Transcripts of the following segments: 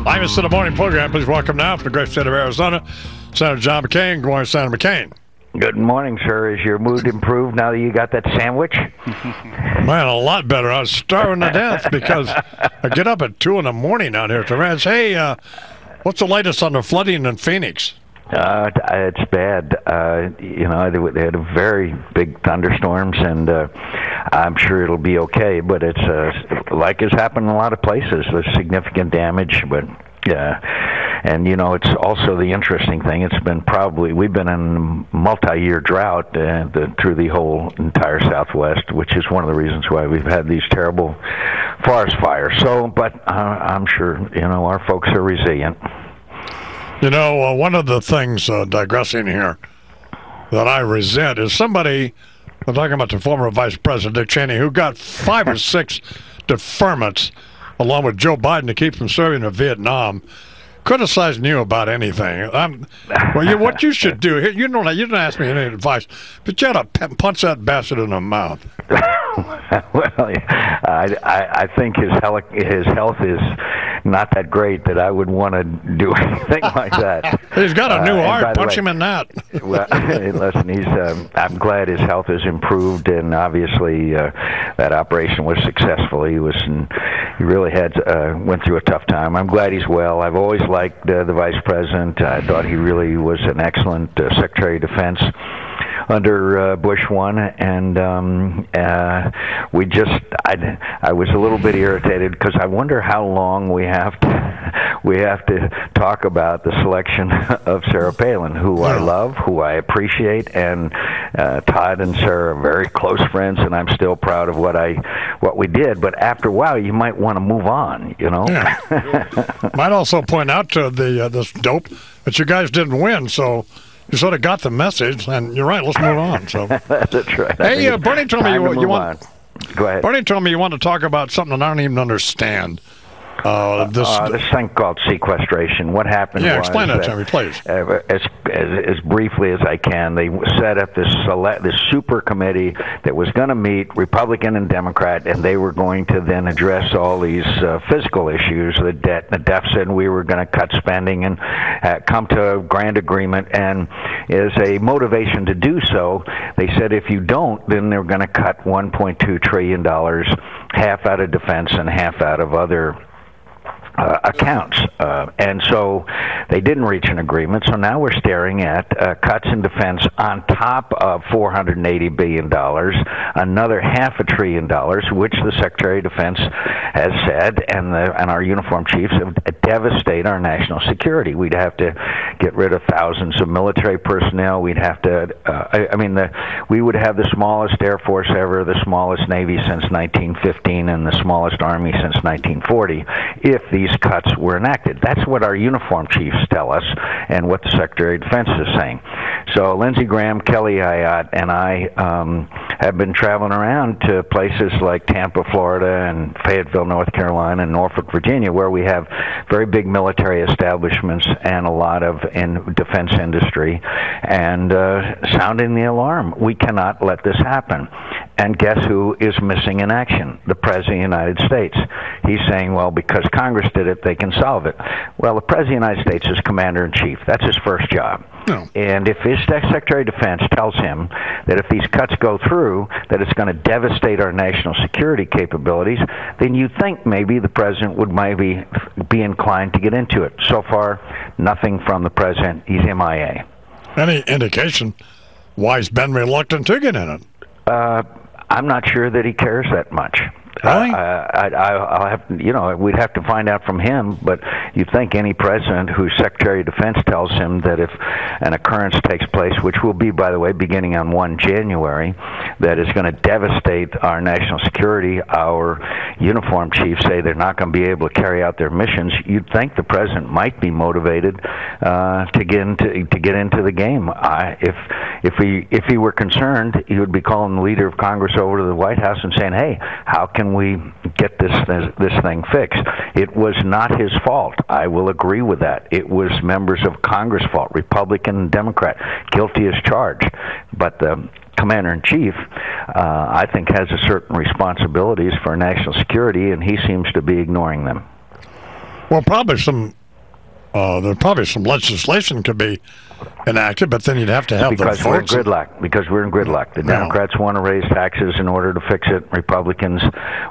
IMUS in the morning program. Please welcome now from the great state of Arizona, Senator John McCain. Good morning, Senator McCain. Good morning, sir. Is your mood improved now that you got that sandwich? Man, a lot better. I was starving to death because I get up at 2 in the morning out here at the ranch. Hey, what's the latest on the flooding in Phoenix? It's bad. They had a very big thunderstorms, and I'm sure it'll be okay. But it's like has happened in a lot of places. There's significant damage, but and it's also the interesting thing. We've been in a multi-year drought through the whole entire Southwest, which is one of the reasons why we've had these terrible forest fires. But I'm sure our folks are resilient. One of the things, digressing here, that I resent is somebody, I'm talking about the former Vice President Dick Cheney, who got 5 or 6 deferments along with Joe Biden to keep from serving in Vietnam, criticizing you about anything. What you should do, you didn't ask me any advice, but you ought to punch that bastard in the mouth. Well, I think his health is not that great that I would want to do anything like that. He's got a new heart. Punch him in that. Well, listen, I'm glad his health has improved, and obviously that operation was successful. He really went through a tough time. I'm glad he's well. I've always liked the Vice President. I thought he really was an excellent Secretary of Defense under Bush 1, and I was a little bit irritated because I wonder how long we have to talk about the selection of Sarah Palin, who I love, who I appreciate, and Todd and Sarah are very close friends, and I'm still proud of what we did. But after a while, you might want to move on, Yeah. Might also point out to this dope that you guys didn't win, so you sort of got the message, and you're right. Let's move on. So that's right. Hey, Bernie told me you want. Go ahead. Bernie told me you want to talk about something that I don't even understand. This thing called sequestration. What happened? Yeah, explain that to me, please. As briefly as I can, they set up this super committee that was going to meet Republican and Democrat, and they were going to then address all these fiscal issues, the debt, the deficit, and we were going to cut spending and come to a grand agreement. And as a motivation to do so, they said if you don't, then they're going to cut $1.2 trillion, half out of defense and half out of other accounts, and so they didn't reach an agreement. So now we're staring at cuts in defense on top of $480 billion, another $500 billion, which the Secretary of Defense has said, and our uniformed chiefs have devastate our national security. We'd have to get rid of thousands of military personnel. We'd have to, we would have the smallest Air Force ever, the smallest Navy since 1915, and the smallest Army since 1940, if these cuts were enacted. That's what our uniform chiefs tell us and what the Secretary of Defense is saying. So Lindsey Graham, Kelly Ayotte, and I have been traveling around to places like Tampa, Florida, and Fayetteville, North Carolina, and Norfolk, Virginia, where we have very big military establishments and a lot of defense industry, and sounding the alarm. We cannot let this happen. And guess who is missing in action? The President of the United States. He's saying, well, because Congress did it, they can solve it. Well, the President of the United States is Commander-in-Chief. That's his first job. No. And if his Secretary of Defense tells him that if these cuts go through, that it's going to devastate our national security capabilities, then you'd think maybe the President would maybe be inclined to get into it. So far, nothing from the President. He's MIA. Any indication why he's been reluctant to get in it? I'm not sure that he cares that much. Really? I'll have, we'd have to find out from him. But you'd think any president whose Secretary of Defense tells him that if an occurrence takes place, which will be, by the way, beginning on 1 January, that is going to devastate our national security, our uniform chiefs say they're not going to be able to carry out their missions. You'd think the president might be motivated to get into the game. If he were concerned, he would be calling the leader of Congress over to the White House and saying, "Hey, how can we get this thing fixed?" It was not his fault. I will agree with that. It was members of Congress' fault, Republican and Democrat, guilty as charged. But the Commander-in-Chief, I think, has a certain responsibilities for national security, and he seems to be ignoring them. Well, probably some There's probably some legislation could be enacted, but then you'd have to have because the votes. Because we're in gridlock. The Democrats want to raise taxes in order to fix it. Republicans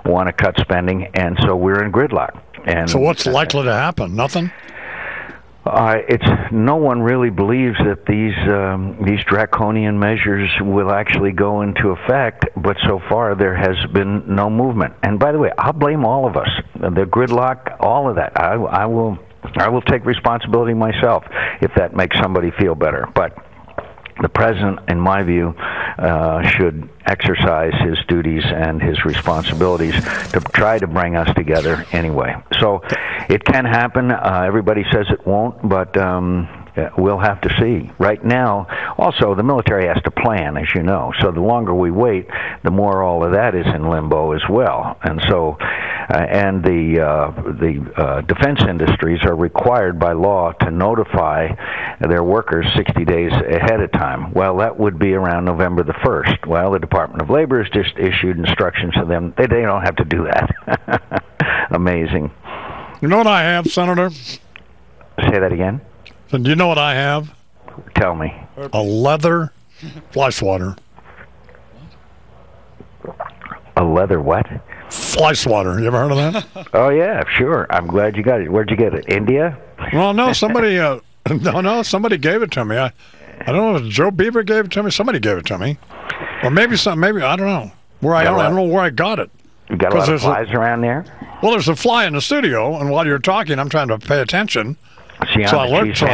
want to cut spending, and so we're in gridlock. And so what's likely to happen? Nothing? It's no one really believes that these draconian measures will actually go into effect, but so far there has been no movement. And by the way, I'll blame all of us, the gridlock, all of that. I will take responsibility myself if that makes somebody feel better. But the president, in my view, should exercise his duties and his responsibilities to try to bring us together anyway. So it can happen. Everybody says it won't, but we'll have to see. Right now, also, the military has to plan, as you know. So the longer we wait, the more all of that is in limbo as well. And so, and the defense industries are required by law to notify their workers 60 days ahead of time. Well, that would be around November the 1st. Well, the Department of Labor has just issued instructions to them. They don't have to do that. Amazing. You know what I have, Senator? Say that again? So do you know what I have? Tell me. A leather fly swatter. A leather what? Fly swatter. You ever heard of that? Oh, yeah, sure. I'm glad you got it. Where'd you get it? India? Well, no, somebody somebody gave it to me. I don't know if Joe Beaver gave it to me. Somebody gave it to me. Or maybe I don't know. I don't know where I got it. You got a lot of flies around there? Well, there's a fly in the studio, and while you're talking, I'm trying to pay attention. So I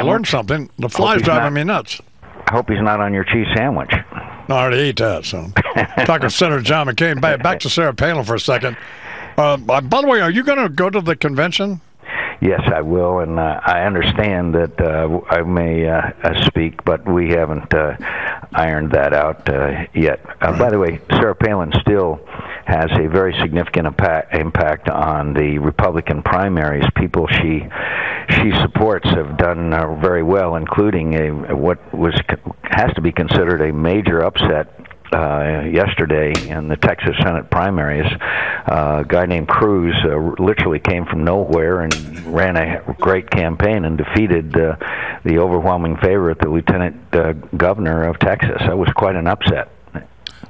learned something. The fly's driving me nuts. I hope he's not on your cheese sandwich. No, I already ate that. So, talking to Senator John McCain. Back to Sarah Palin for a second. By the way, are you going to go to the convention? Yes, I will, and I understand that I may speak, but we haven't ironed that out yet. Right. By the way, Sarah Palin still has a very significant impact on the Republican primaries. People she supports have done very well, including what has to be considered a major upset yesterday in the Texas Senate primaries. A guy named Cruz literally came from nowhere and ran a great campaign and defeated the overwhelming favorite, the lieutenant governor of Texas. That was quite an upset.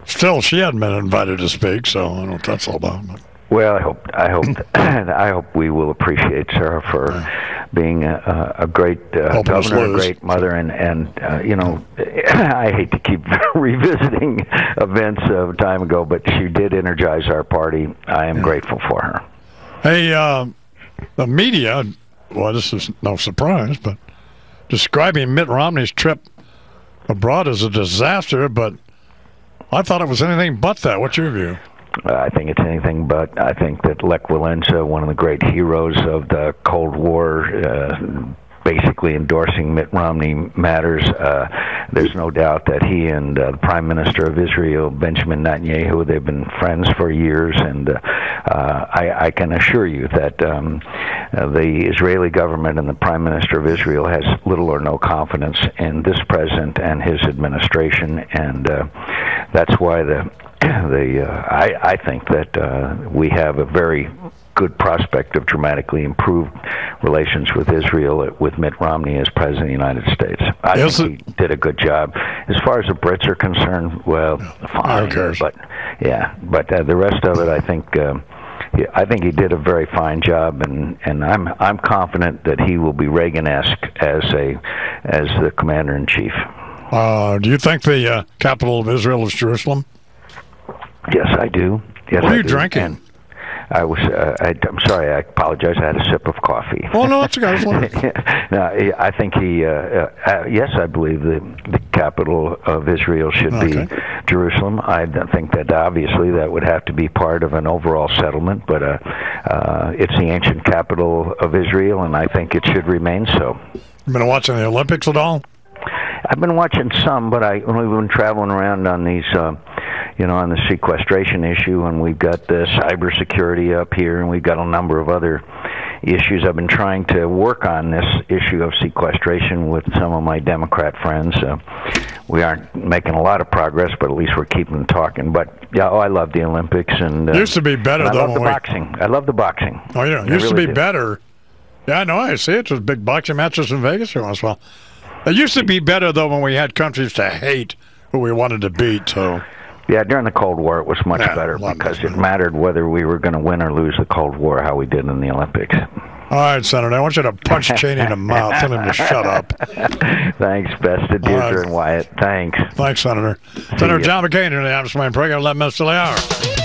Still, she hadn't been invited to speak, so I don't know what that's all about. Well, I hope we will appreciate Sarah for being a great governor, a great mother, and you know, I hate to keep revisiting events of time ago, but she did energize our party. I am grateful for her. Hey, the media, well, this is no surprise, but describing Mitt Romney's trip abroad as a disaster, but I thought it was anything but that. What's your view? I think it's anything but. I think that Lech Walesa, one of the great heroes of the Cold War, basically endorsing Mitt Romney matters. There's no doubt that he and the Prime Minister of Israel, Benjamin Netanyahu, they've been friends for years, and I can assure you that the Israeli government and the Prime Minister of Israel has little or no confidence in this president and his administration, and that's why I think that we have a very good prospect of dramatically improved relations with Israel with Mitt Romney as President of the United States. I think he did a good job. As far as the Brits are concerned, well, fine. Who cares? But the rest of it, I think he did a very fine job, and I'm confident that he will be Reagan-esque as the commander-in-chief. Do you think the capital of Israel is Jerusalem? Yes, I do. Yes, what are you drinking? And I'm sorry. I apologize. I had a sip of coffee. Oh no, that's okay. No, I think yes, I believe the capital of Israel should be Jerusalem. I think that obviously that would have to be part of an overall settlement, but it's the ancient capital of Israel, and I think it should remain so. You been watching the Olympics at all? I've been watching some, but we've been traveling around on these. On the sequestration issue, and we've got the cybersecurity up here, and we've got a number of other issues. I've been trying to work on this issue of sequestration with some of my Democrat friends. We aren't making a lot of progress, but at least we're keeping talking. But yeah, I love the Olympics, and used to be better. I love the boxing. I love the boxing. Oh yeah, used to be better Yeah, I know. I see it. There's big boxing matches in Vegas every once in a while. It used to be better, though, when we had countries to hate who we wanted to beat. So. Yeah, during the Cold War, it was much better because it mattered whether we were going to win or lose the Cold War, how we did in the Olympics. All right, Senator. I want you to punch Cheney in the mouth. Tell him to shut up. Thanks, best to Deirdre and Wyatt. Thanks. Thanks, Senator. Senator John McCain in the Adams Main program, 11 minutes to the hour.